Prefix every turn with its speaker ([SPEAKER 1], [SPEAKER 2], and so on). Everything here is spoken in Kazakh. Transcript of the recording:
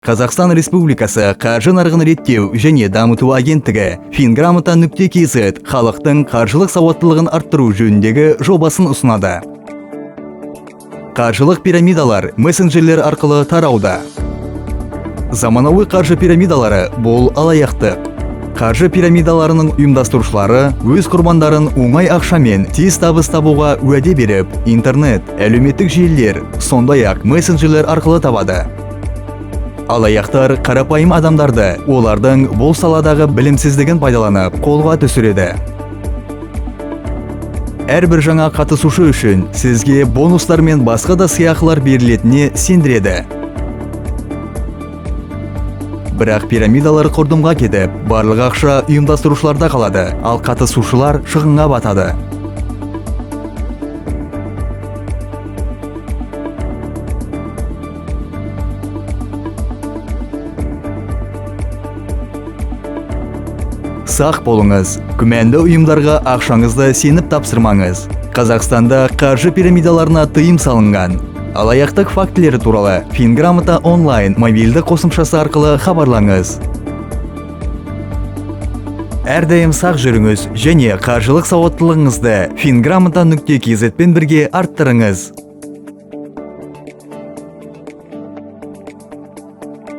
[SPEAKER 1] Қазақстан Республикасы қаржы нарығын реттеу және дамыту агенттігі Fingramota.kz халықтың қаржылық сауаттылығын арттыру жөніндегі жобасын ұсынады. Қаржылық пирамидалар мессенджерлер арқылы тарауда. Заманауи қаржы пирамидалары бұл алаяқтық. Қаржы пирамидаларының ұйымдастырушылары өз құрбандарын оңай ақшамен тез табыс табуға уәде беріп, интернет, әлеуметтік желілер, сондай-ақ мессенджерлер арқылы табады. Алаяқтар қарапайым адамдарды олардың бұл саладағы білімсіздігін пайдаланып қолға түсіреді. Әрбір жаңа қатысушы үшін сізге бонустар мен басқа да сыйақылар берілетініне сендіреді. Бірақ пирамидалар құрдымға кетіп, барлық ақша ұйымдастырушыларда қалады, ал қатысушылар шығынға батады. Сақ болыңыз, күмәнді ұйымдарға ақшаңызды сеніп тапсырмаңыз. Қазақстанда қаржы пирамидаларына тыйым салынған. Алаяқтық фактілері туралы Fingramota онлайн мобильді қосымшасы арқылы хабарлаңыз. Әрдайым сақ жүріңіз және қаржылық сауаттылығыңызды Fingramota.kz-пен бірге арттырыңыз.